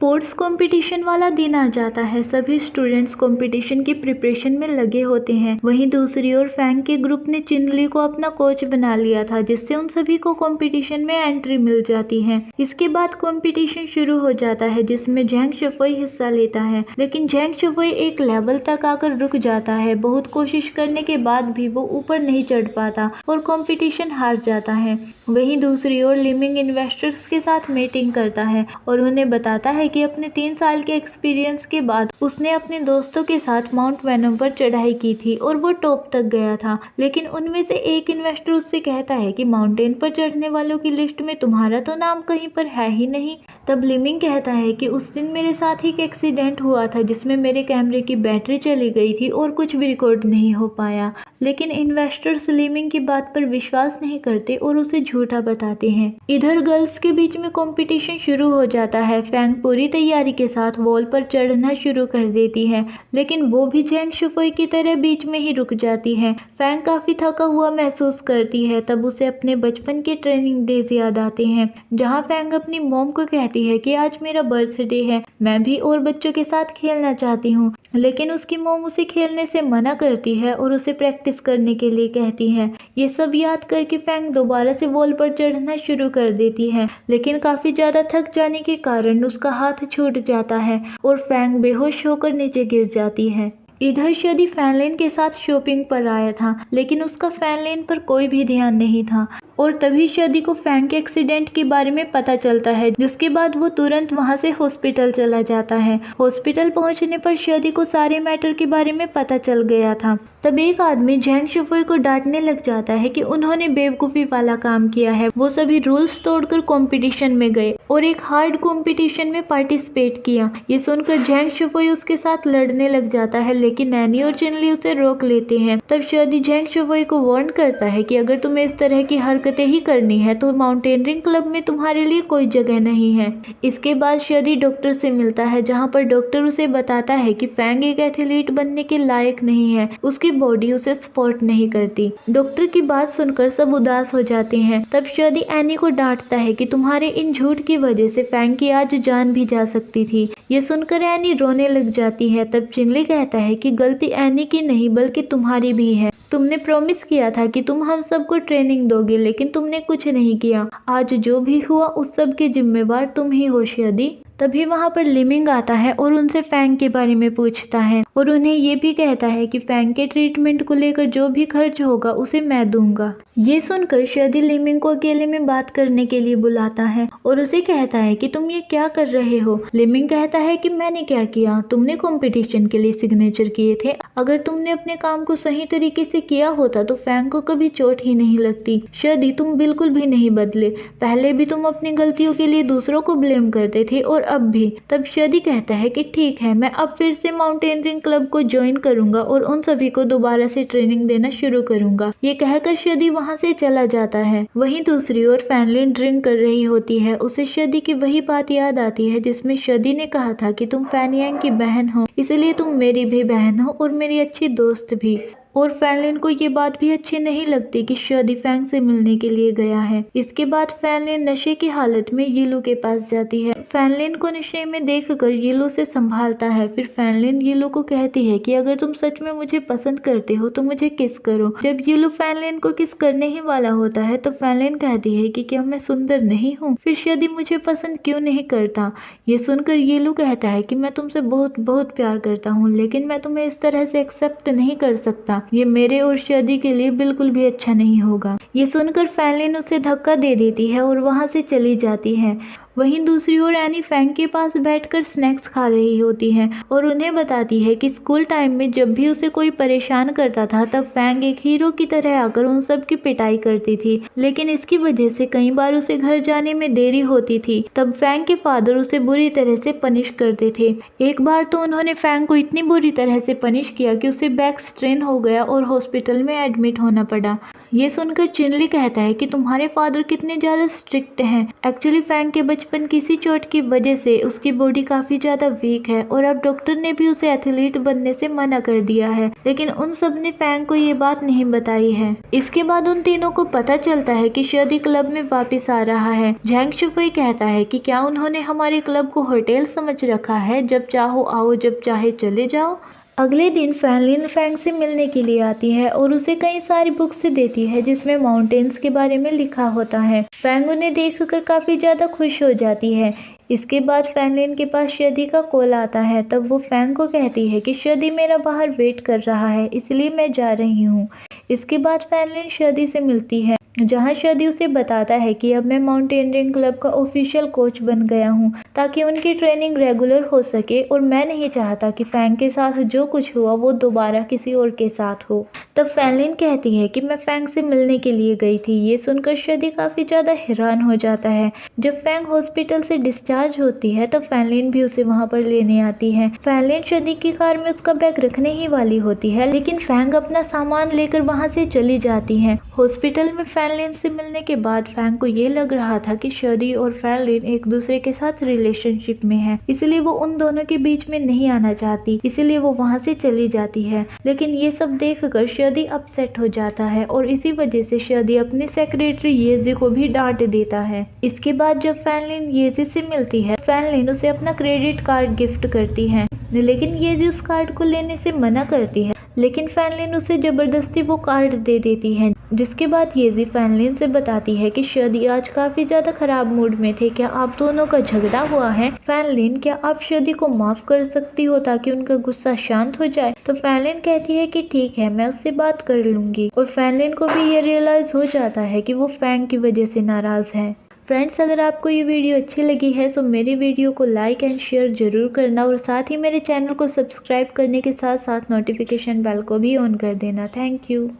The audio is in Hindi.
स्पोर्ट्स कंपटीशन वाला दिन आ जाता है। सभी स्टूडेंट्स कंपटीशन की प्रिपरेशन में लगे होते हैं। वहीं दूसरी ओर फैंग के ग्रुप ने चिनली को अपना कोच बना लिया था, जिससे उन सभी को कंपटीशन में एंट्री मिल जाती है। इसके बाद कंपटीशन शुरू हो जाता है, जिसमें झेंग शुफई हिस्सा लेता है, लेकिन झेंग शुफई एक लेवल तक आकर रुक जाता है। बहुत कोशिश करने के बाद भी वो ऊपर नहीं चढ़ पाता और कंपटीशन हार जाता है। वहीं दूसरी ओर लिमिंग इन्वेस्टर्स के साथ मीटिंग करता है और उन्हें बताता है कि अपने 3 साल के एक्सपीरियंस के बाद उसने अपने दोस्तों के साथ माउंट वेनम पर चढ़ाई की थी और वो टॉप तक गया था। लेकिन उनमें से एक इन्वेस्टर उससे कहता है कि माउंटेन पर चढ़ने वालों की लिस्ट में तुम्हारा तो नाम कहीं पर है ही नहीं। तब लिमिंग कहता है कि उस दिन मेरे साथ ही एक एक्सीडेंट हुआ था, जिसमें मेरे कैमरे की बैटरी चली गई थी और कुछ भी रिकॉर्ड नहीं हो पाया। लेकिन इन्वेस्टर्स लिमिंग की बात पर विश्वास नहीं करते और उसे झूठा बताते हैं। इधर गर्ल्स के बीच में कंपटीशन शुरू हो जाता है। फैंग पूरी तैयारी के साथ वॉल पर चढ़ना शुरू कर देती है, लेकिन वो भी झेंग शुफई की तरह बीच में ही रुक जाती है। फैंग काफी थका हुआ महसूस करती है। तब उसे अपने बचपन के ट्रेनिंग डेज याद आते हैं, जहाँ फैंग अपनी मॉम को कहती है कि आज मेरा बर्थडे है, मैं भी और बच्चों के साथ खेलना चाहती हूँ। लेकिन उसकी मॉम उसे खेलने से मना करती है और उसे प्रैक्टिस करने के लिए कहती है। ये सब याद करके फैंग दोबारा से वॉल पर चढ़ना शुरू कर देती है, लेकिन काफी ज्यादा थक जाने के कारण उसका हाथ छूट जाता है और फैंग बेहोश होकर नीचे गिर जाती है। इधर शदी फैनलिन के साथ शॉपिंग पर आया था, लेकिन उसका फैनलिन पर कोई भी ध्यान नहीं था और तभी शदी को फैंग के एक्सीडेंट के बारे में पता चलता है, जिसके बाद वो तुरंत वहां से हॉस्पिटल चला जाता है। हॉस्पिटल पहुंचने पर शदी को सारे मैटर के बारे में पता चल गया था। तब एक आदमी झेंग शुफई को डांटने लग जाता है कि उन्होंने बेवकूफी वाला काम किया है। वो सभी रूल्स तोड़कर कंपटीशन में गए और एक हार्ड कंपटीशन में पार्टिसिपेट किया। ये सुनकर झेंग शुफई उसके साथ लड़ने लग जाता है, लेकिन नैनी और चिनली उसे रोक लेते हैं। तब शदी झेंग शुफई को वार्न करता है कि अगर तुम्हें इस तरह की हरकतें ही करनी है तो माउंटेनियरिंग क्लब में तुम्हारे लिए कोई जगह नहीं है। इसके बाद शदी डॉक्टर से मिलता है, जहाँ पर डॉक्टर उसे बताता है कि फैंग एक एथलीट बनने के लायक नहीं है, उसकी बॉडी उसे सपोर्ट नहीं करती। डॉक्टर की बात सुनकर सब उदास हो जाते हैं। तब शदी एनी को डांटता है कि तुम्हारे इन झूठ की वजह से फैंग की आज जान भी जा सकती थी। ये सुनकर एनी रोने लग जाती है। तब चिनली कहता है कि गलती एनी की नहीं बल्कि तुम्हारी भी है। तुमने प्रॉमिस किया था कि तुम हम सबको ट्रेनिंग दोगे, लेकिन तुमने कुछ नहीं किया। आज जो भी हुआ उस सब के जिम्मेवार तुम ही हो शदी। तभी वहाँ पर लिमिंग आता है और उनसे फैंग के बारे में पूछता है और उन्हें ये भी कहता है कि फैंग के ट्रीटमेंट को लेकर जो भी खर्च होगा उसे मैं दूंगा। ये सुनकर शदी लिमिंग को अकेले में बात करने के लिए बुलाता है और उसे कहता है कि तुम ये क्या कर रहे हो। लिमिंग कहता है कि मैंने क्या किया, तुमने कंपटीशन के लिए सिग्नेचर किए थे। अगर तुमने अपने काम को सही तरीके से किया होता तो फैंग को कभी चोट ही नहीं लगती। शदी तुम बिल्कुल भी नहीं बदले, पहले भी तुम अपनी गलतियों के लिए दूसरों को ब्लेम करते थे और अब भी। तब शदी कहता है कि ठीक है, मैं अब फिर से माउंटेनियरिंग क्लब को ज्वाइन करूंगा और उन सभी को दोबारा से ट्रेनिंग देना शुरू करूंगा। ये कहकर शदी वहां से चला जाता है। वहीं दूसरी ओर फैनलिन ड्रिंक कर रही होती है। उसे शदी की वही बात याद आती है जिसमें शदी ने कहा था कि तुम फैनियांग की बहन हो, इसलिए तुम मेरी भी बहन हो और मेरी अच्छी दोस्त भी। और फैनलिन को ये बात भी अच्छी नहीं लगती कि शदी फैंग से मिलने के लिए गया है। इसके बाद फैनलिन नशे की हालत में यीलू के पास जाती है। फैनलिन को नशे में देखकर यीलू से संभालता है। फिर फैनलिन यीलू को कहती है कि अगर तुम सच में मुझे पसंद करते हो तो मुझे किस करो। जब यीलू फैनलिन को किस करने ही वाला होता है तो फैनलिन कहती है कि क्या मैं सुंदर नहीं हूँ, फिर शदी मुझे पसंद क्यों नहीं करता। ये सुनकर यीलू कहता है कि मैं तुमसे बहुत बहुत प्यार करता हूँ, लेकिन मैं तुम्हें इस तरह से एक्सेप्ट नहीं कर सकता। ये मेरे और शदी के लिए बिल्कुल भी अच्छा नहीं होगा। ये सुनकर फैनलिन उसे धक्का दे देती है और वहां से चली जाती है। वहीं दूसरी ओर एनी फैंग के पास बैठकर स्नैक्स खा रही होती है और उन्हें बताती है कि स्कूल टाइम में जब भी उसे कोई परेशान करता था तब फैंग एक हीरो की तरह आकर उन सब की पिटाई करती थी, लेकिन इसकी वजह से कई बार उसे घर जाने में देरी होती थी। तब फैंग के फादर उसे बुरी तरह से पनिश करते थे। एक बार तो उन्होंने फैंग को इतनी बुरी तरह से पनिश किया कि उसे बैक स्ट्रेन हो गया और हॉस्पिटल में एडमिट होना पड़ा। ये सुनकर चिनली कहता है कि तुम्हारे फादर कितने ज्यादा स्ट्रिक्ट हैं। एक्चुअली फैंग के बचपन किसी चोट की वजह से उसकी बॉडी काफी ज्यादा वीक है और अब डॉक्टर ने भी उसे एथलीट बनने से मना कर दिया है, लेकिन उन सब ने फैंग को ये बात नहीं बताई है। इसके बाद उन तीनों को पता चलता है कि शर्दी क्लब में वापस आ रहा है। झैंग शुफई कहता है कि क्या उन्होंने हमारे क्लब को होटल समझ रखा है, जब चाहो आओ जब चाहे चले जाओ। अगले दिन फैनलिन फैंग से मिलने के लिए आती है और उसे कई सारी बुक्स देती है जिसमें माउंटेन्स के बारे में लिखा होता है। फैंग उन्हें देखकर काफी ज्यादा खुश हो जाती है। इसके बाद फैनलिन के पास शर्दी का कॉल आता है। तब वो फैंग को कहती है कि शर्दी मेरा बाहर वेट कर रहा है, इसलिए मैं जा रही हूँ। इसके बाद फैनलिन शर्दी से मिलती है, जहाँ शर्दी उसे बताता है कि अब मैं माउंटेनियरिंग क्लब का ऑफिशियल कोच बन गया हूँ ताकि उनकी ट्रेनिंग रेगुलर हो सके, और मैं नहीं चाहता कि फैंग के साथ जो कुछ हुआ वो दोबारा किसी और के साथ हो। तब फैनलिन कहती है कि मैं फैंग से मिलने के लिए गई थी। ये सुनकर शर्दी काफी ज्यादा हैरान हो जाता है। जब फैंग हॉस्पिटल से डिस्चार्ज होती है तब फैनलिन भी उसे वहाँ पर लेने आती है। फैनलिन शर्दी की कार में उसका बैग रखने ही वाली होती है, लेकिन फैंग अपना सामान लेकर वहाँ से चली जाती है। हॉस्पिटल में फैनलिन से मिलने के बाद फैंग को ये लग रहा था कि शर्दी और फैनलिन एक दूसरे के साथ रिलेशनशिप में है, इसलिए वो उन दोनों के बीच में नहीं आना चाहती, इसलिए वो वहाँ से चली जाती है। लेकिन ये सब देखकर शर्दी अपसेट हो जाता है और इसी वजह से शर्दी अपने सेक्रेटरी येजी को भी डांट देता है। इसके बाद जब फैनलिन येजी से मिलती है, फैनलिन उसे अपना क्रेडिट कार्ड गिफ्ट करती है, लेकिन येजी उस कार्ड को लेने से मना करती है, लेकिन फैनलिन उसे जबरदस्ती वो कार्ड दे देती है। जिसके बाद येजी फैनलिन से बताती है कि शर्दी आज काफी ज्यादा खराब मूड में थे, क्या आप दोनों का झगड़ा हुआ है? फैनलिन, क्या आप शर्दी को माफ कर सकती हो ताकि उनका गुस्सा शांत हो जाए? तो फैनलिन कहती है कि ठीक है, मैं उससे बात कर लूंगी। और फैनलिन को भी ये रियलाइज हो जाता है कि वो फैंग की वजह से नाराज है। फ्रेंड्स, अगर आपको ये वीडियो अच्छी लगी है तो मेरी वीडियो को लाइक एंड शेयर जरूर करना, और साथ ही मेरे चैनल को सब्सक्राइब करने के साथ साथ नोटिफिकेशन बेल को भी ऑन कर देना। Thank you.